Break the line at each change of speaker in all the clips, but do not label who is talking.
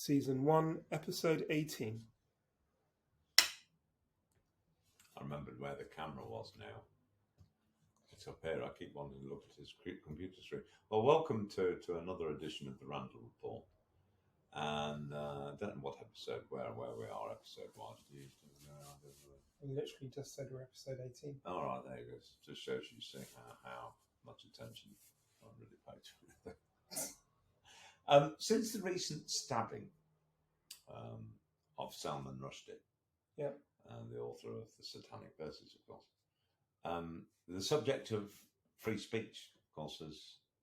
Season 1, Episode 18.
I remembered where the camera was now. It's up here. I keep wanting to look at his computer screen. Well, welcome to another edition of the Randal Report. And I don't know what episode, where we are episode-wise.
I literally just said we're episode 18.
All right, there you go. Just shows you see how much attention I really pay to everything. Since the recent stabbing of Salman Rushdie, the author of the Satanic Verses, of course, the subject of free speech, of course,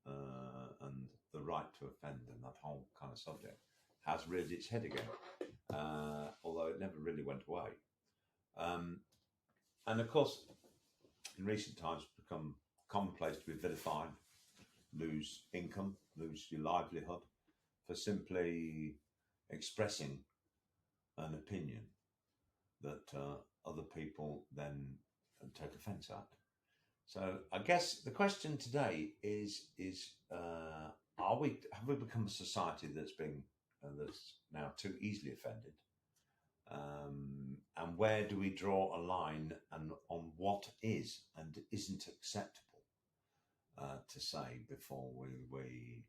and the right to offend and that whole kind of subject has reared its head again, although it never really went away. And of course, in recent times, it's become commonplace to be vilified, lose income, lose your livelihood for simply expressing an opinion that other people then take offence at. So I guess the question today is have we become a society that's now too easily offended? And where do we draw a line and on what is and isn't acceptable to say before we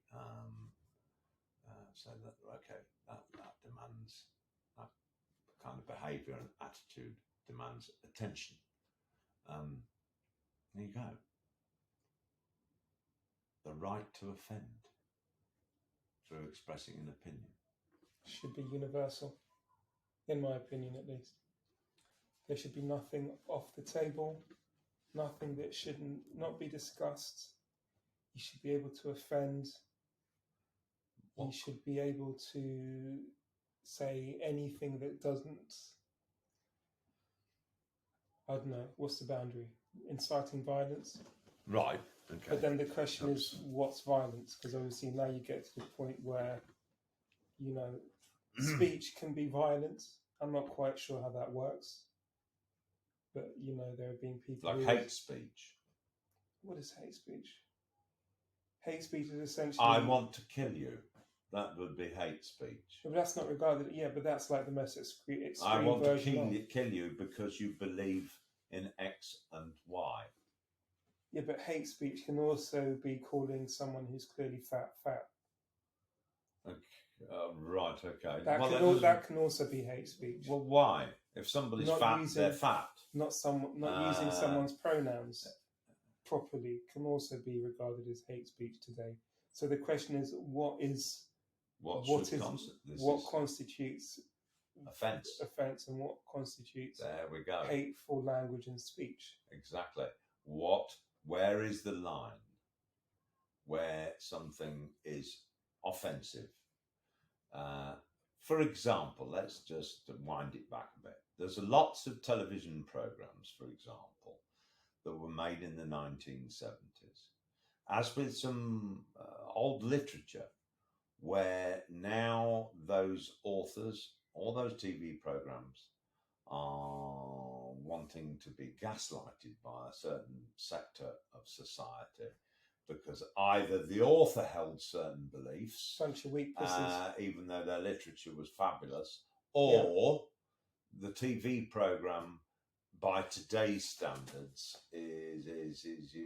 say that, okay, that demands, that kind of behaviour and attitude demands attention. There you go. The right to offend through expressing an opinion
Should be universal, in my opinion at least. There should be nothing off the table, nothing that should not be discussed. You should be able to offend. You should be able to say anything that doesn't, I don't know, what's the boundary? Inciting violence?
Right, okay.
But then the question is, what's violence? Because obviously now you get to the point where, speech can be violent. I'm not quite sure how that works. But, there have been people...
Like hate speech?
What is hate speech? Hate speech is essentially...
I want to kill you. That would be hate speech.
But that's not regarded... Yeah, but that's like the most extreme
I want to
version
kill you because you believe in X and Y.
Yeah, but hate speech can also be calling someone who's clearly fat.
Okay. Right, okay.
That can also be hate speech.
Well, why? If somebody's fat, they're fat.
Not using someone's pronouns properly can also be regarded as hate speech today. So the question is, what constitutes offence and what constitutes
there we go.
Hateful language and speech?
Exactly. Where is the line where something is offensive? For example, let's just wind it back a bit. There's lots of television programs, for example, that were made in the 1970s, as with some old literature, where now those authors or those TV programs are wanting to be gaslighted by a certain sector of society because either the author held certain beliefs,
bunch of weak pussies,
even though their literature was fabulous, or the TV program, by today's standards,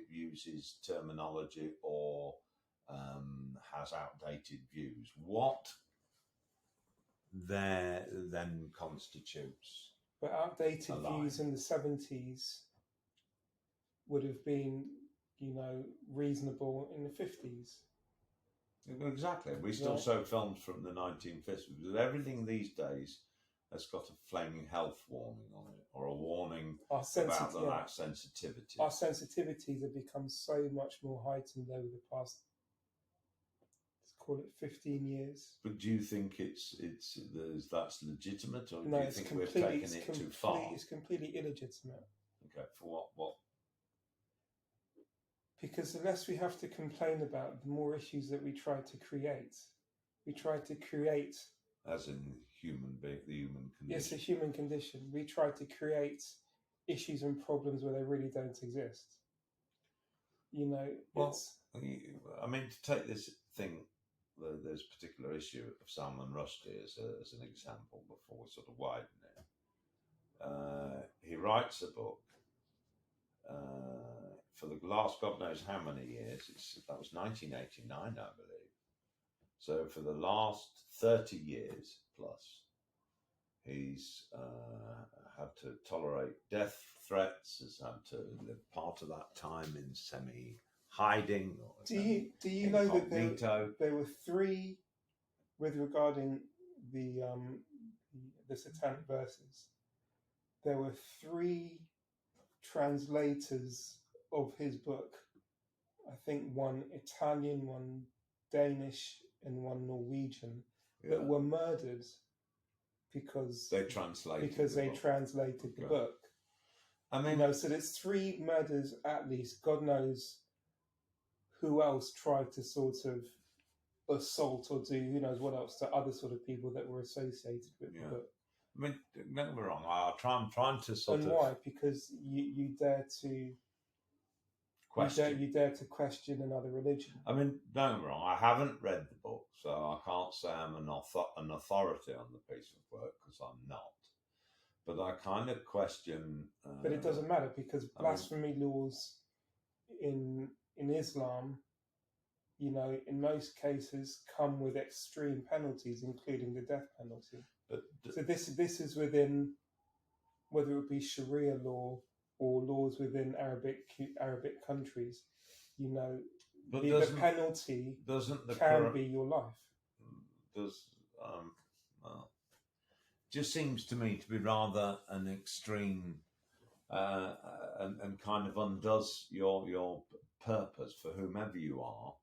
uses terminology or has outdated views. What there then constitutes?
But outdated views in the 70s would have been, reasonable in the 50s.
Exactly. We still show films from the 1950s. Everything these days has got a flaming health warning on it, or a warning about the lack of sensitivity.
Our sensitivities have become so much more heightened over the past, let's call it 15 years.
But do you think that's legitimate, or
no,
do you think we've taken it too far?
It's completely illegitimate.
Okay, for what?
Because the less we have to complain about, the more issues that we try to create. We try to create...
As in the human condition.
Yes, the human condition. We try to create issues and problems where they really don't exist.
I mean, to take this thing there's a particular issue of Salman Rushdie as an example before we sort of widen it. He writes a book for the last God knows how many years. That was 1989, I believe. So for the last 30 years plus, he's had to tolerate death threats, has had to live part of that time in semi-hiding.
Do you know that there were three, with regarding the satanic verses, there were three translators of his book. I think one Italian, one Danish, and one Norwegian that were murdered because they translated the book. I mean, so there's three murders at least. God knows who else tried to sort of assault or do who knows what else to other sort of people that were associated with the book.
I mean, don't get me wrong. I'm trying to sort of.
And why? Because you dare to question. You dare to question another religion.
I mean, don't get me wrong. I haven't read the book, so I can't say I'm an authority on the piece of work because I'm not. But I kind of question.
But it doesn't matter because blasphemy laws in Islam, you know, in most cases come with extreme penalties, including the death penalty. But so this is within, whether it be Sharia law or laws within Arabic countries, you know, the penalty can be your life.
Just seems to me to be rather an extreme and kind of undoes your purpose for whomever you are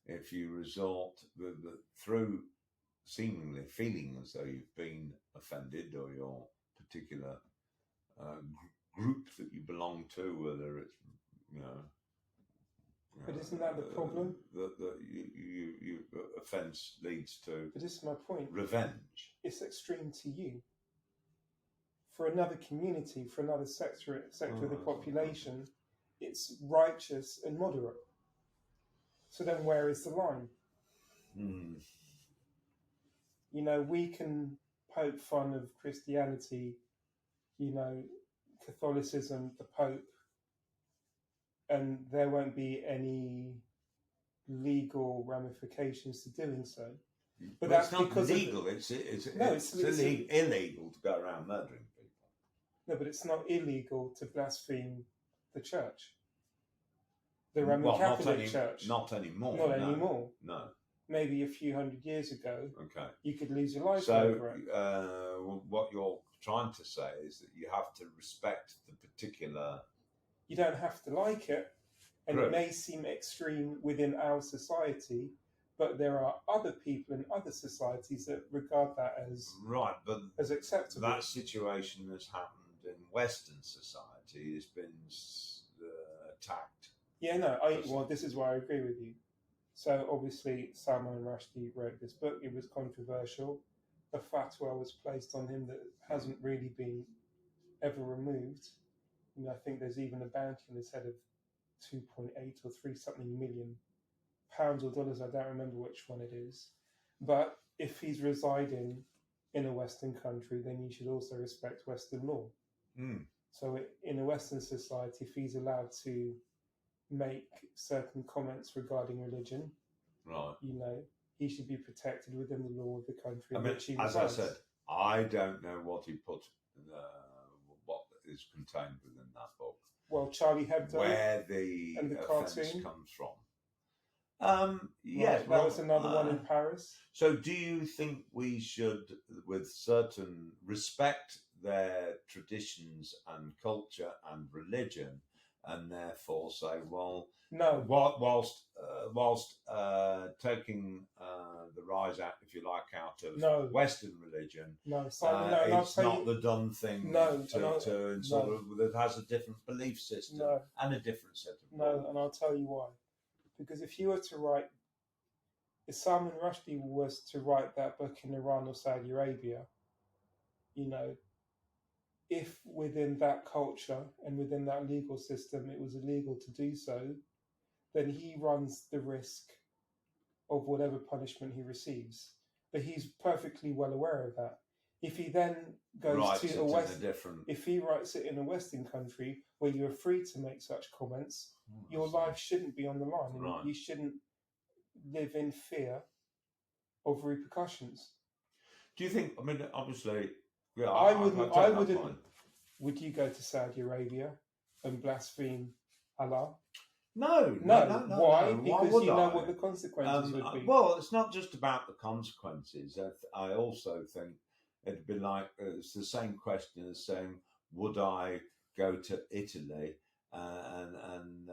if you resort through seemingly feeling as though you've been offended or your particular group that you belong to, whether it's,
but isn't that the problem?
That you offence leads to.
But this is my point.
Revenge.
It's extreme to you. For another community, for another sector of the population, it's righteous and moderate. So then, where is the line? You know, we can poke fun of Christianity, you know, Catholicism, the Pope, and there won't be any legal ramifications to doing so. But that's
not
because
legal. It's illegal to go around murdering people.
No, but it's not illegal to blaspheme the church, the Roman Catholic Church.
Not anymore.
Not anymore.
No.
Maybe a few hundred years ago.
Okay.
You could lose your life over it.
What you're trying to say is that you have to respect the particular.
You don't have to like it, and it may seem extreme within our society, but there are other people in other societies that regard that as as acceptable.
That situation has happened in Western society. It's been attacked.
Yeah, no. Well, this is why I agree with you. So obviously, Salman Rushdie wrote this book. It was controversial. A fatwa was placed on him that hasn't really been ever removed. You know, I think there's even a bounty on his head of 2.8 or 3 something million pounds or dollars. I don't remember which one it is. But if he's residing in a Western country, then you should also respect Western law. So in a Western society, if he's allowed to make certain comments regarding religion, you know, he should be protected within the law of the country.
As I said, I don't know what he put, what is contained within that book.
Well, Charlie Hebdo,
where the offence
cartoon
comes from. Yes,
that was another one in Paris.
So, do you think we should, with certain respect their traditions and culture and religion, and therefore say, well,
no,
whilst taking the rise out, if you like, out of Western religion, it's not the done thing that has a different belief system and a different set of rules.
And I'll tell you why. Because if you were to write, if Salman Rushdie was to write that book in Iran or Saudi Arabia, you know, if within that culture and within that legal system it was illegal to do so, then he runs the risk of whatever punishment he receives. But he's perfectly well aware of that. If he then goes
Writes
to
it
a
in
West,
a different.
if he writes it in a Western country where you're free to make such comments,
Oh,
your life shouldn't be on the line, and
Right.
you shouldn't live in fear of repercussions.
Do you think? I mean, obviously, yeah.
I wouldn't. I
take that
wouldn't.
point.
Would you go to Saudi Arabia and blaspheme Allah?
No.
Why?
No. Why
Because
would
you know
I?
what the consequences would be.
Well, it's not just about the consequences. I also think it'd be like it's the same question as saying, would I go to Italy and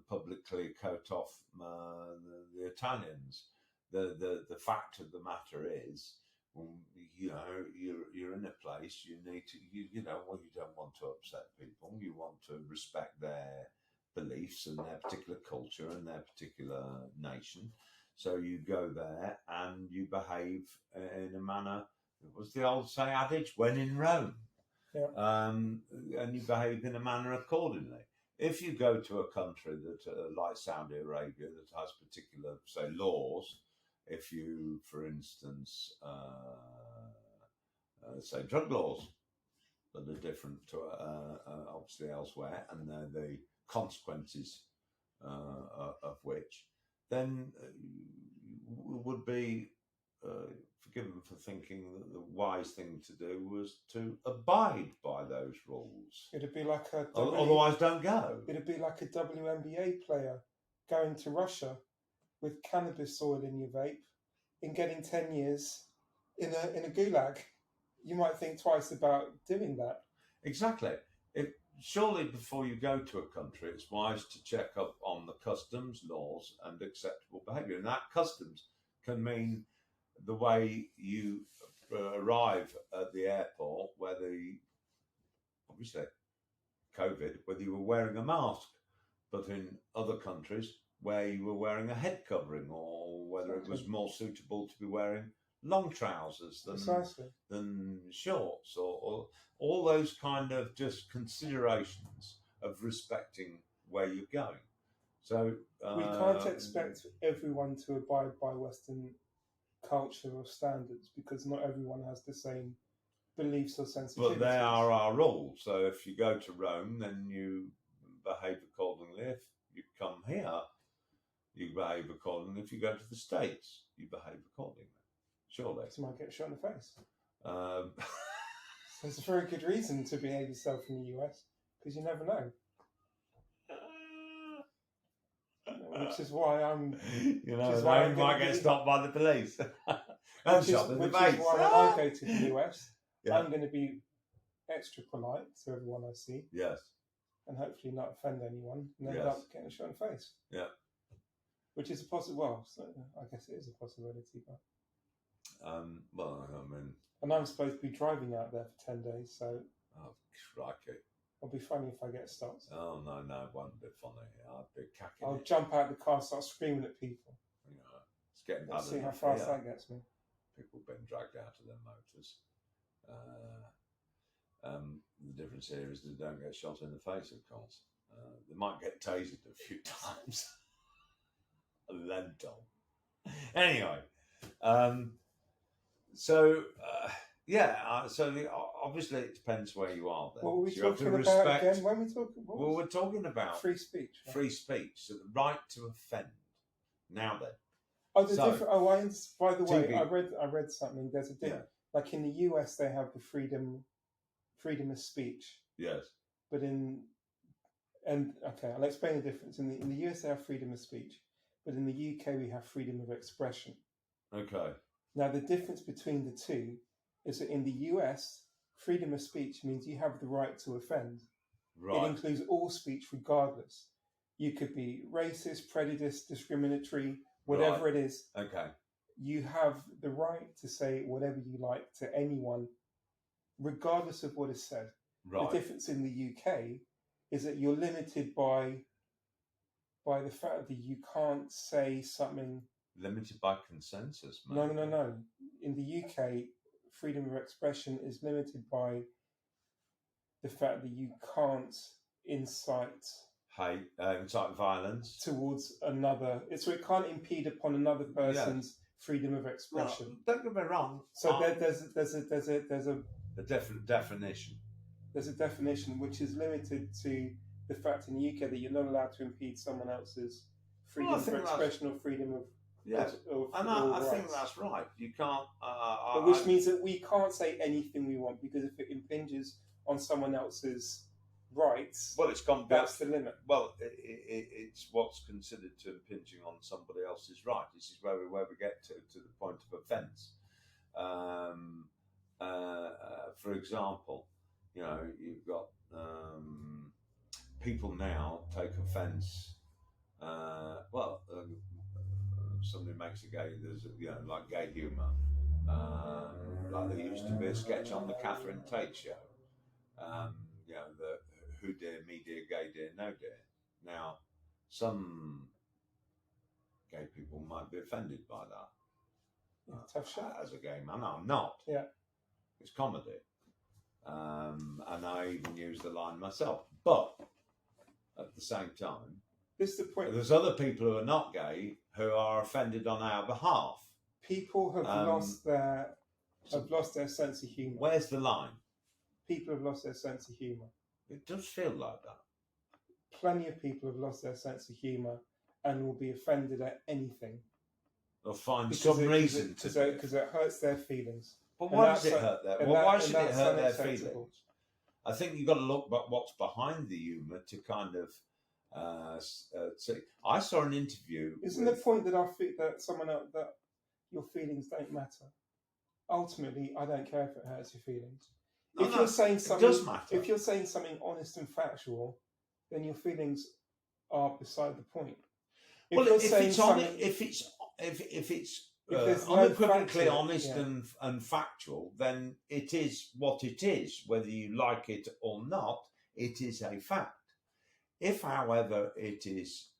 publicly coat off the Italians? The fact of the matter is, you know, you're in a place. You need to, you know, well, you don't want to upset people. You want to respect their beliefs and their particular culture and their particular nation. So you go there and you behave in a manner. What's the old adage? When in Rome.
Yeah.
And you behave in a manner accordingly. If you go to a country that, like Saudi Arabia, that has particular, say, laws, if you, for instance, say drug laws that are different to obviously elsewhere, and the consequences of which, then would be forgiven for thinking that the wise thing to do was to abide by those rules.
It'd be like
Otherwise, don't go.
It'd be like a WNBA player going to Russia with cannabis oil in your vape and getting 10 years in a gulag. You might think twice about doing that.
Exactly. Surely before you go to a country, it's wise to check up on the customs, laws, and acceptable behaviour. And that customs can mean the way you arrive at the airport, whether obviously COVID, whether you were wearing a mask, but in other countries where you were wearing a head covering, or whether it was more suitable to be wearing long trousers than shorts, or all those kind of just considerations of respecting where you're going. So
we can't expect everyone to abide by Western culture or standards, because not everyone has the same beliefs or sensitivities.
But they are our rules. So if you go to Rome, then you behave accordingly. If you come here, you behave accordingly. If you go to the States, you behave accordingly. Surely.
You might get shot in the face. So it's a very good reason to behave yourself in the US, because you never know. Which is why I'm.
You know, you might get stopped by the police.
Which is why when I go to the US, I'm going to be extra polite to everyone I see.
Yes. And
hopefully not offend anyone, and end up getting shot in the face.
Yeah.
Which is a possible. Well, so I guess it is a possibility, but.
Well, I mean.
And I'm supposed to be driving out there for 10 days, so.
Oh, crikey.
It'll be funny if I get stopped.
Oh, no, it won't be funny. I'll be cacking.
I'll jump out of the car, start screaming at people.
You know, it's getting bad.
Let's see how fast that gets me.
People have been dragged out of their motors. The difference here is they don't get shot in the face, of course. They might get tasered a few times. A lentil. Anyway, so obviously it depends where you are. Then.
What were we
so
talking about again? When we talking?
Well, we're talking about
free speech. Right?
Free speech, so the right to offend. Now then.
Oh, the different. Oh, by the way,
TV.
I read something. There's a different. Like in the US, they have the freedom of speech.
Yes.
But I'll explain the difference. In the US, they have freedom of speech, but in the UK, we have freedom of expression.
Okay.
Now, the difference between the two is that in the US, freedom of speech means you have the right to offend.
Right.
It includes all speech, regardless. You could be racist, prejudiced, discriminatory, whatever it is.
Okay.
You have the right to say whatever you like to anyone, regardless of what is said.
Right.
The difference in the UK is that you're limited by the fact that you can't say something.
Limited by consensus,
maybe. No. In the UK, freedom of expression is limited by the fact that you can't incite
hate, incite violence
towards another. So it can't impede upon another person's freedom of expression.
Well, don't get me wrong.
So there's a
definition.
There's a definition which is limited to the fact in the UK that you're not allowed to impede someone else's freedom of expression or freedom of
I think that's right. You can't.
Which means that we can't say anything we want, because if it impinges on someone else's rights,
well, it's gone.
That's the limit.
Well, it's what's considered to impinging on somebody else's right. This is where we get to the point of offence. For example, you've got people now take offence. Somebody makes a gay. There's like gay humour. Like there used to be a sketch on the Catherine Tate show. The who dear, me dear, gay dear, no dear. Now, some gay people might be offended by that.
Tough shot.
As a gay man, I'm not.
Yeah.
It's comedy. And I even use the line myself. But at the same time,
this is the point.
There's other people who are not gay who are offended on our behalf.
People have lost their sense of humour.
Where's the line?
People have lost their sense of humour.
It does feel like that.
Plenty of people have lost their sense of humour and will be offended at anything.
They'll find some reason to
because it hurts their feelings.
But why does it hurt their? Well, why should it hurt their feelings? I think you've got to look at what's behind the humour to kind of see. I saw an interview.
Isn't the point that that your feelings don't matter? Ultimately, I don't care if it hurts your feelings. If you're saying something,
it does matter.
If you're saying something honest and factual, then your feelings are beside the point.
If it's unequivocally honest and factual, then it is what it is. Whether you like it or not, it is a fact. If, however, it is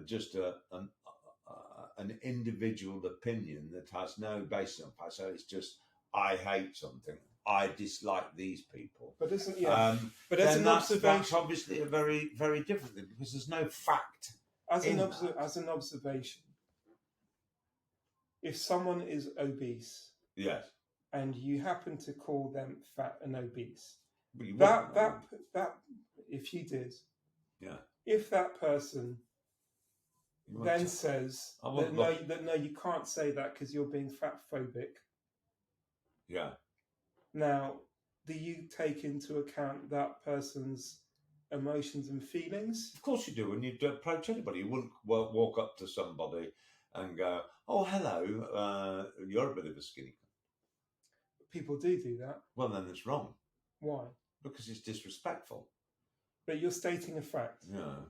just an individual opinion that has no basis on fact, so it's just I hate something, I dislike these people.
But isn't but as an observation,
that's obviously a very, very different thing, because there's no fact. As an
observation, if someone is obese,
yes,
and you happen to call them fat and obese,
that
if you did,
yeah,
if that person then says that no, you can't say that because you're being fat phobic.
Yeah.
Now, do you take into account that person's emotions and feelings?
Of course you do. When you approach anybody, you wouldn't walk up to somebody and go, "Oh, hello, you're a bit of a skinny."
People do that.
Well, then it's wrong.
Why?
Because it's disrespectful.
But you're stating a fact.
Yeah.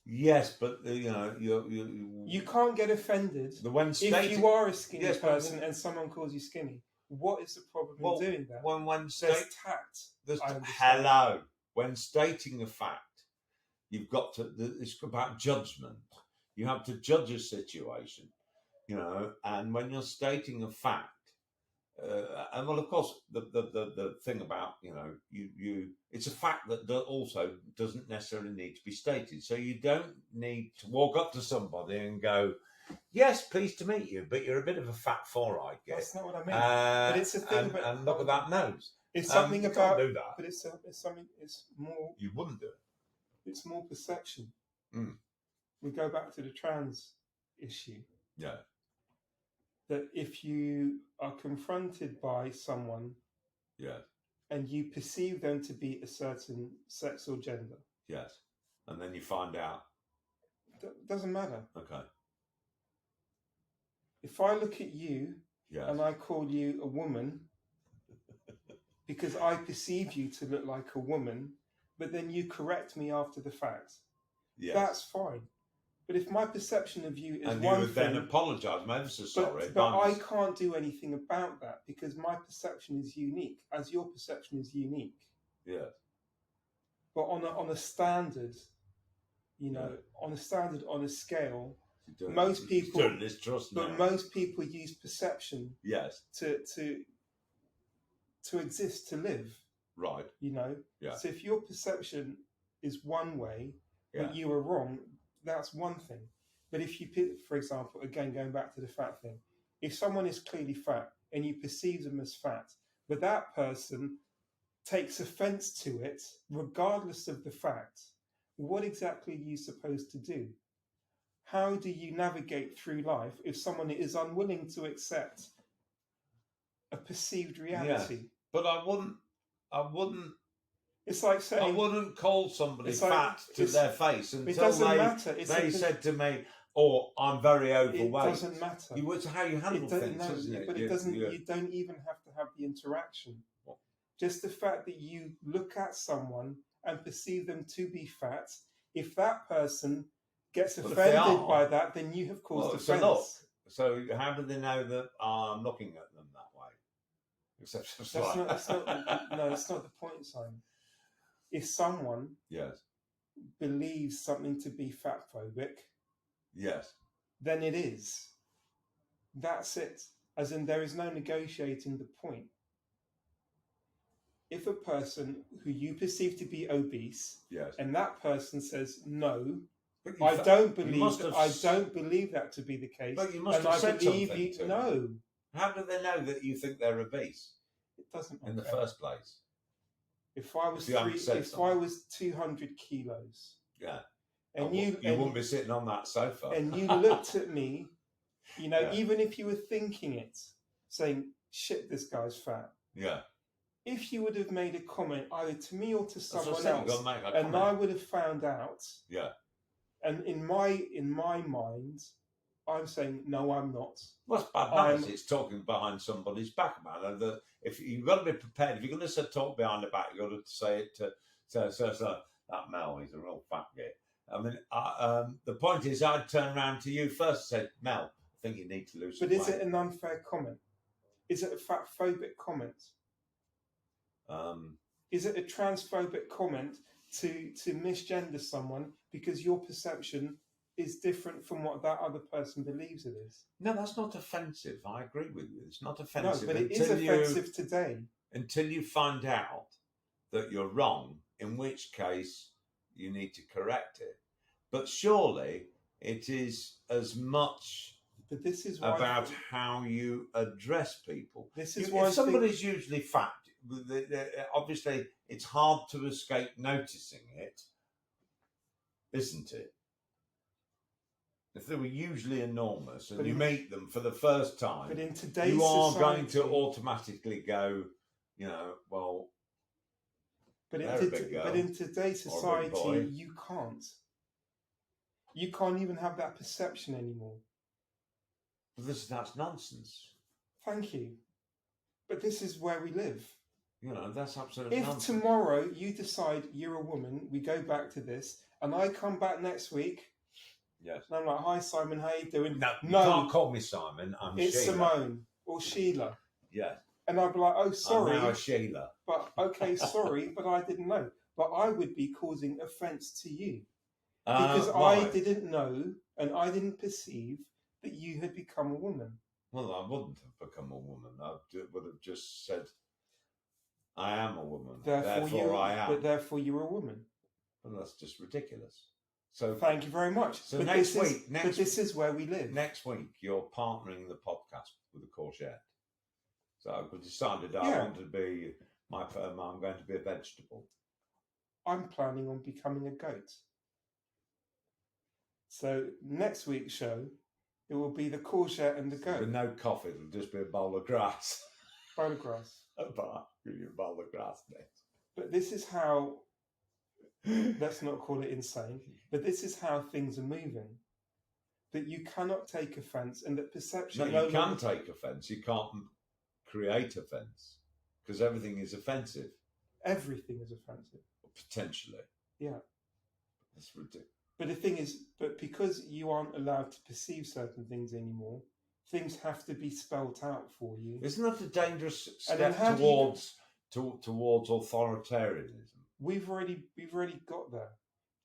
Yes, but you
can't get offended if you are a skinny person and someone calls you skinny. What is the problem in doing that? There's tact.
Hello. When stating a fact, you've got to. It's about judgment. You have to judge a situation, and when you're stating a fact, and well, of course, the thing about it's a fact that also doesn't necessarily need to be stated. So you don't need to walk up to somebody and go, "Yes, pleased to meet you, but you're a bit of a fat four-eyed guy."
That's not what I mean. But it's a thing.
And look at that nose.
It's something about.
Do that.
But it's something. It's more.
You wouldn't do it.
It's more perception.
Mm.
We go back to the trans issue.
Yeah.
That if you are confronted by someone,
yes,
and you perceive them to be a certain sex or gender,
yes, and then you find out,
doesn't matter.
Okay.
If I look at you,
yes,
and I call you a woman, because I perceive you to look like a woman, but then you correct me after the fact,
yes,
that's fine. But if my perception of you is
and
one
you would
thing,
then apologise, I'm ever so sorry.
But I can't do anything about that because my perception is unique, as your perception is unique.
Yeah.
But on a standard, on a scale, most people use perception.
Yes.
To exist, to live.
Right.
Yeah.
So
if your perception is one way,
Yeah.
but you are wrong, that's one thing. But if you, for example, again, going back to the fat thing, if someone is clearly fat and you perceive them as fat, but that person takes offense to it, regardless of the fact, what exactly are you supposed to do? How do you navigate through life if someone is unwilling to accept a perceived reality?
Yes. But I wouldn't.
It's like saying,
I wouldn't call somebody
it's like-
fat to
it's-
their face
it
until
doesn't
they
matter.
they said to me, "Oh, I'm very
It
overweight."
doesn't matter.
It's how you handle things,
No,
isn't it?
but it doesn't. You don't even have to have the interaction.
What?
Just the fact that you look at someone and perceive them to be fat, if that person gets
Well, if they
offended
are,
by that, then you have caused
well,
offence.
so look, so how do they know that I'm looking at them that way? Except it's like...
That's not the point, Simon. If someone
Yes.
believes something to be fatphobic,
Yes.
then it is. That's it. As in, there is no negotiating the point. If a person who you perceive to be obese,
Yes.
and that person says no,
But you
I
fa-
don't
you
believe
must
that,
have
I
s-
don't believe that to be the case.
But you must
and
have
I
said
believe
something
you.
to
No,
them. How do they know that you think they're obese
it doesn't.
in the
matter.
first place?
If I was
If you haven't said
if I
something.
was 200 kilos,
Yeah.
and
you
and,
wouldn't be sitting on that sofa.
and you looked at me,
Yeah.
even if you were thinking it, saying, "Shit, this guy's fat."
Yeah.
If you would have made a comment either to me or to
That's what I
someone
said, you've
else,
got to make that
and
comment.
I would have found out,
Yeah.
and in my mind, I'm saying no, I'm not.
What's bad manners? It's talking behind somebody's back, man. And if you've got to be prepared, if you're going to talk behind the back, you've got to say it to that Mel. He's a real fat git. I mean, the point is, I'd turn around to you first and say, Mel, I think you need to lose some
But is
weight.
it an unfair comment? Is it a fatphobic comment? Is it a transphobic comment to misgender someone because your perception is different from what that other person believes it is?
No, that's not offensive. I agree with you. It's not
No,
offensive.
but it is offensive today.
Until you find out that you're wrong, in which case you need to correct it. But surely it is as much
But this is why
about how you address people.
This is
If
why
somebody's usually fat, obviously it's hard to escape noticing it, isn't it? If they were usually enormous and
But
you
in-
meet them for the first time,
But in today's
you are
society,
going to automatically go, well,
but
they're a big girl
in today's
or a big boy.
society, you can't. You can't even have that perception anymore.
that's nonsense.
Thank you. But this is where we live.
That's absolutely
If
nonsense.
tomorrow you decide you're a woman, we go back to this, and I come back next week,
Yes.
and I'm like, "Hi Simon, how you doing?"
No, you can't call me Simon. I'm
it's
Sheila.
Simone or Sheila,
Yes.
and I'd be like, "Oh, sorry,
I'm now a Sheila.
but okay, sorry, but I didn't know." But I would be causing offence to you because
Why?
I didn't know and I didn't perceive that you had become a woman.
Well, I wouldn't have become a woman. I would have just said, I am a woman. Therefore I am.
But therefore you're a woman.
Well, that's just ridiculous. So
Thank you very much.
So
but
next
this
week,
but this is where we live.
Next week, you're partnering the podcast with a courgette. So I've decided I
Yeah.
want to be I'm going to be a vegetable.
I'm planning on becoming a goat. So next week's show, it will be the courgette and the goat.
With no coffee, it'll just be a bowl of grass.
Bowl of grass.
A bowl of grass next.
But this is how, let's not call it insane, but this is how things are moving. That you cannot take offence and that perception...
No, you can take offence. You can't create offence because everything is offensive.
Everything is offensive.
Potentially.
Yeah.
That's ridiculous.
But the thing is, but because you aren't allowed to perceive certain things anymore, things have to be spelt out for you.
Isn't that a dangerous
And then
step
how do you-
towards authoritarianism?
We've already got there.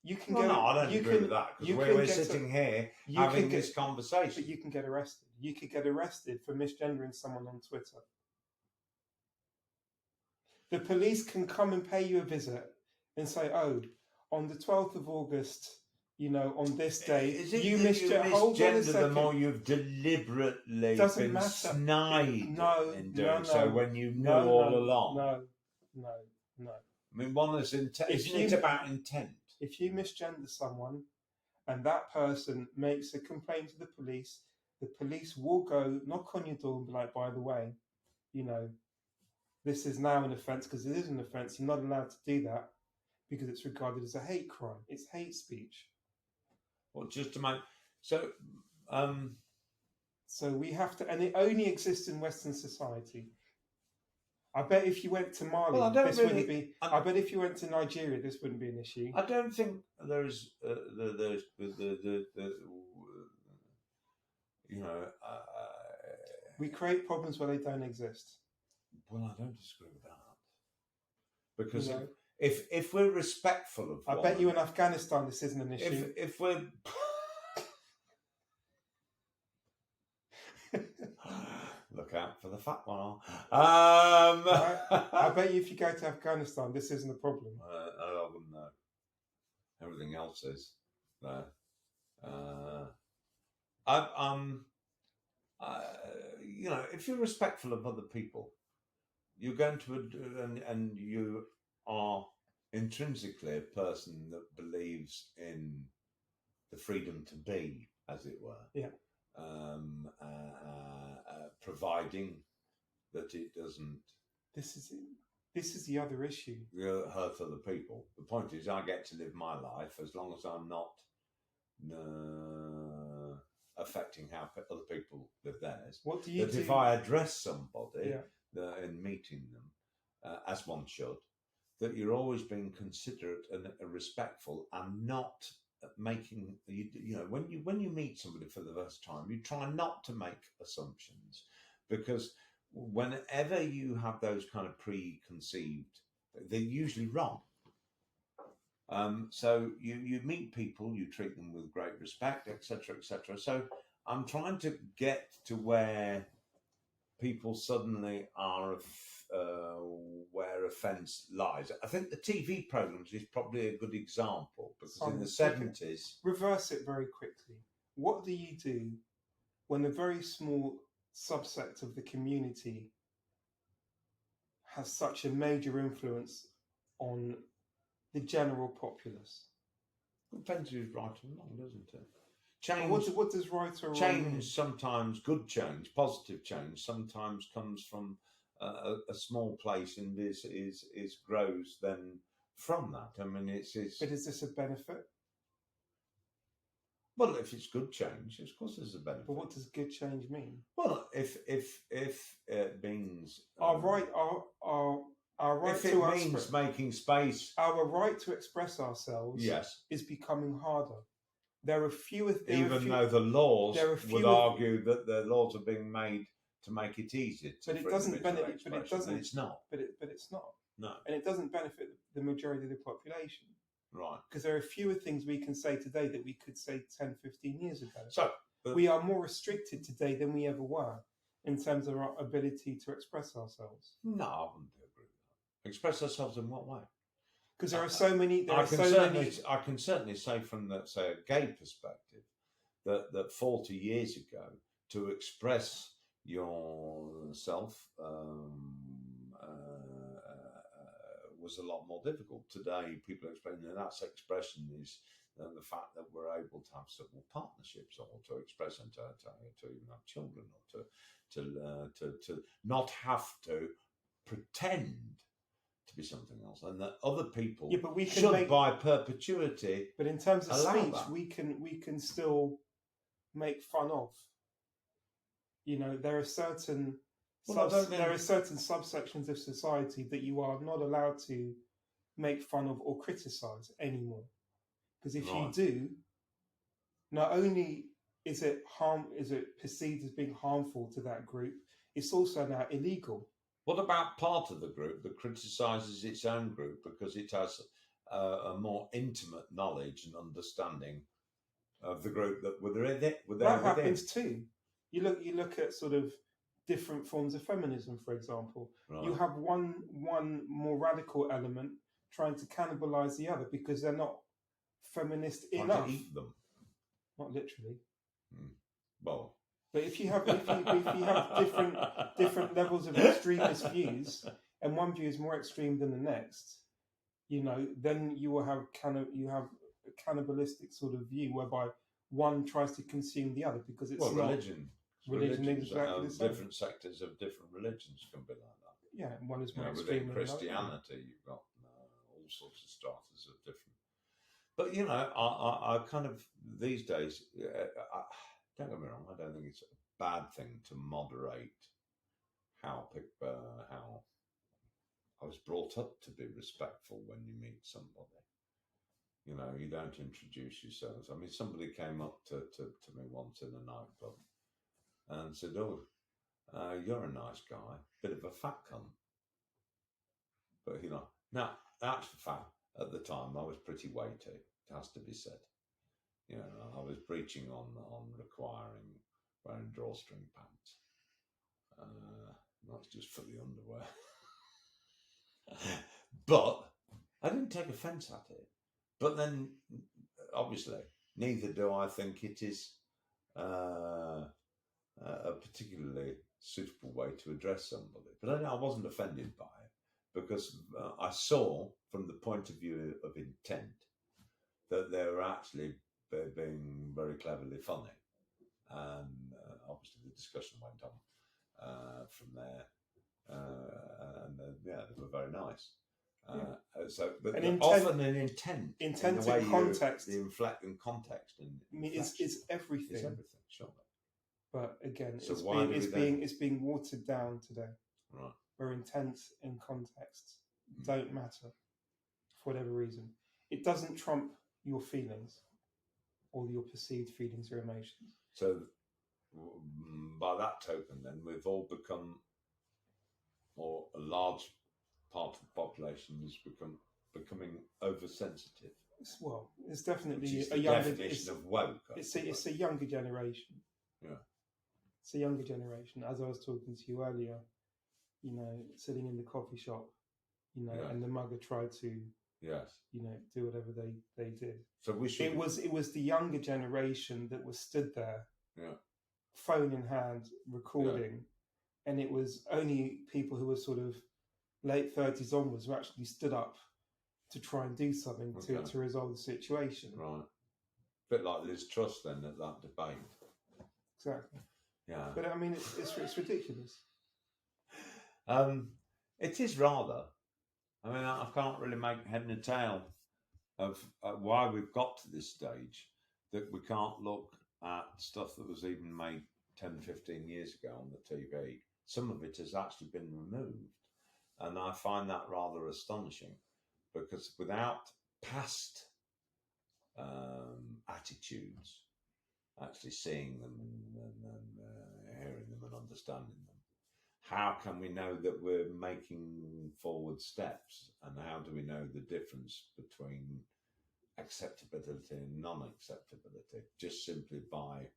You can
Well,
get.
no, I don't
you
agree
can,
with that
you
because
can
we're
get
sitting here
you
having
can
this
get-
conversation.
But you can get arrested. You could get arrested for misgendering someone on Twitter. The police can come and pay you a visit and say, "Oh, on the 12th of August, you know, on this day,
Is it
you
that you misgender them, or
second.
you've deliberately
Doesn't
been
matter.
snide
No,
in
no,
doing so
no,
when you knew
no,
all
no,
along?
no.
I mean, one is intent. Isn't it about intent?
If you misgender someone and that person makes a complaint to the police will go knock on your door and be like, by the way, you know, this is now an offence, because it is an offence. You're not allowed to do that because it's regarded as a hate crime. It's hate speech.
Well, just to make so.
So we have to, and it only exists in Western society. I bet if you went to Mali, wouldn't be. I bet if you went to Nigeria, this wouldn't be an issue.
I don't think there's you know.
We create problems where they don't exist.
Well, I don't disagree with that, because you know, if we're respectful of,
I bet you in Afghanistan this isn't an issue.
If we're look out for the fat one.
I bet you if you go to Afghanistan, this isn't a problem.
I wouldn't know. Everything else is. No. You know, if you're respectful of other people, you're going to, and you are intrinsically a person that believes in the freedom to be, as it were.
Yeah.
Providing that it doesn't.
This is the other issue.
Hurt other people. The point is, I get to live my life as long as I'm not affecting how other people live theirs.
What do you do?
If I address somebody in meeting them, as one should, that you're always being considerate and respectful, and not making, you know, when you meet somebody for the first time, you try not to make assumptions, because whenever you have those kind of preconceived, they're usually wrong. So you meet people, you treat them with great respect, etc., etc. So I'm trying to get to where people suddenly are where offence lies. I think the TV programmes is probably a good example, because in the 70s...
Reverse it very quickly. What do you do when a very small subset of the community has such a major influence on the general populace?
Depends who's right or wrong, doesn't it? Change.
What does right or wrong
change
mean?
Sometimes good change, positive change, sometimes comes from a small place and is grows then from that. I mean, it's.
But is this a benefit?
Well, if it's good change, of course, there's a benefit.
But what does good change mean?
Well, if it means
our right
if it means making space,
our right to express ourselves,
yes,
is becoming harder. There are fewer.
Even though the laws would argue that the laws are being made to make it easier.
But it doesn't benefit. But it doesn't.
It's not.
But it's not.
No.
And it doesn't benefit the majority of the population.
Right.
Because there are fewer things we can say today that we could say 10, 15 years ago.
So
we are more restricted today than we ever were in terms of our ability to express ourselves.
No, I wouldn't agree with that. Express ourselves in what way?
Because there are so many.
I can certainly say from a gay perspective that 40 years ago, to express yourself was a lot more difficult. Today, people are explaining that expression is the fact that we're able to have civil partnerships, or to express and to even have children, or to not have to pretend to be something else, and that other people should by perpetuity.
But in terms of speech,
that.
we can still make fun of. You know, there are certain subsections of society that you are not allowed to make fun of or criticise anymore, because if you do, not only is it perceived as being harmful to that group, it's also now illegal.
What about part of the group that criticises its own group because it has a more intimate knowledge and understanding of the group that were in it?
That happens too. You look at sort of different forms of feminism, for example. Right. You have one more radical element trying to cannibalize the other because they're not feminist
Trying
enough.
to eat them.
Not literally.
Well,
but if you have different levels of extremist views, and one view is more extreme than the next, then you will have a cannibalistic sort of view whereby one tries to consume the other because it's
religion.
Religion is exactly the same.
Different sectors of different religions can be like that.
Yeah, one is more
within
extreme.
Christianity, you've got all sorts of stratas of different. But I kind of these days, don't get me wrong, I don't think it's a bad thing to moderate how I was brought up to be respectful when you meet somebody. You don't introduce yourselves. I mean, somebody came up to me once in a nightclub and said, "Oh, you're a nice guy, bit of a fat cunt." But now that's the fact. At the time, I was pretty weighty. It has to be said. I was preaching on requiring wearing drawstring pants. That's just for the underwear. But I didn't take offence at it. But then, obviously, neither do I think it is a particularly suitable way to address somebody. But I wasn't offended by it because I saw, from the point of view of intent, that they were actually being very cleverly funny. And obviously the discussion went on from there. They were very nice. But often an intent in the way
context,
the inflect and context, and
is everything.
It's everything, surely.
But again,
so
it's being watered down today.
Right.
Where intent and context don't matter for whatever reason. It doesn't trump your feelings or your perceived feelings or emotions.
So, by that token, then we've all become, or a large part of the population is becoming oversensitive.
It's definitely
a younger definition of woke.
It's a younger generation.
Yeah,
it's a younger generation. As I was talking to you earlier, sitting in the coffee shop, and the mugger tried to, do whatever they did.
So we should.
It was the younger generation that was stood there, phone in hand, recording, and it was only people who were sort of late 30s onwards who actually stood up to try and do something to resolve the situation.
Right. A bit like Liz Truss then at that debate.
Exactly.
Yeah.
But I mean, it's ridiculous.
It is rather. I mean, I can't really make head and tail of why we've got to this stage that we can't look at stuff that was even made 10, 15 years ago on the TV. Some of it has actually been removed. And I find that rather astonishing because without past attitudes, actually seeing them and hearing them and understanding them, how can we know that we're making forward steps? And how do we know the difference between acceptability and non-acceptability? Just simply by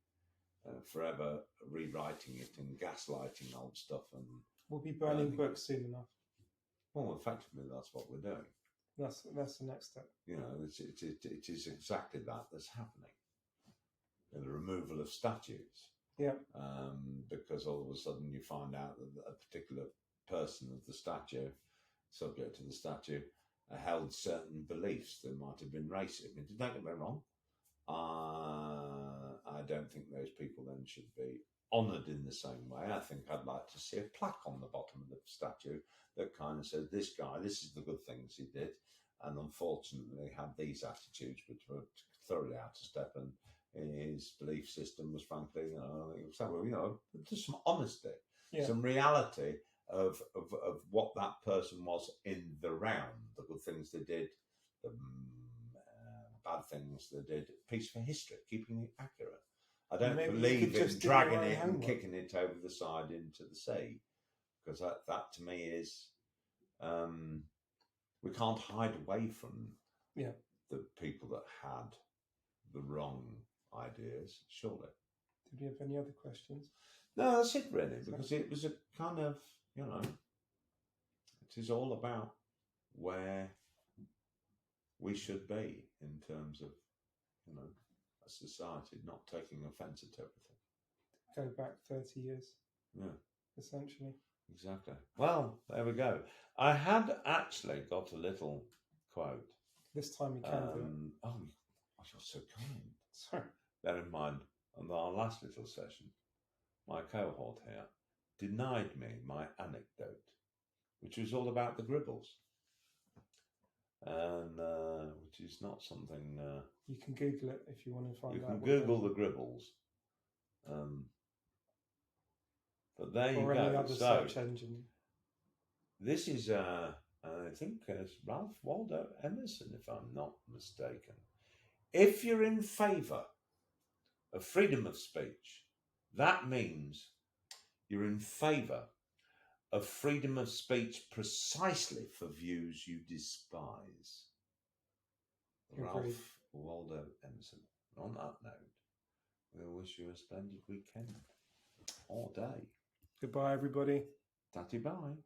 forever rewriting it and gaslighting old stuff. And
we'll be burning books soon enough.
Well, effectively, that's what we're doing.
That's the next step.
It is exactly that that's happening. The removal of statues.
Yeah.
Because all of a sudden you find out that a particular person of the statue, subject to the statue, held certain beliefs that might have been racist. Don't get me wrong. I don't think those people then should be honoured in the same way. I think I'd like to see a plaque on the bottom of the statue that kind of said, this guy, this is the good things he did, and unfortunately had these attitudes which were thoroughly out of step, and his belief system was frankly, just some honesty, some reality of what that person was in the round, the good things they did, the bad things they did, a piece for history, keeping it accurate. I don't believe in dragging it and kicking it over the side into the sea, because that to me is, we can't hide away from the people that had the wrong ideas, surely.
Did we have any other questions?
No, that's it really, because it was a kind of, it is all about where we should be in terms of, you know, a society not taking offence at everything.
Go back 30 years.
Yeah.
Essentially.
Exactly. Well, there we go. I had actually got a little quote.
This time you can do it.
Oh, you're so kind.
Sorry.
Bear in mind, on our last little session, my cohort here denied me my anecdote, which was all about the Gribbles. And which is not something...
you can Google it if you want to find out.
You can Google the Gribbles. But there you
or
go.
any other
So,
search engine.
this is, I think it's Ralph Waldo Emerson, if I'm not mistaken. If you're in favour of freedom of speech, that means you're in favour of freedom of speech precisely for views you despise.
Agreed.
Ralph Waldo Emerson. On that note, we'll wish you a splendid weekend or day.
Goodbye, everybody.
Tatty bye.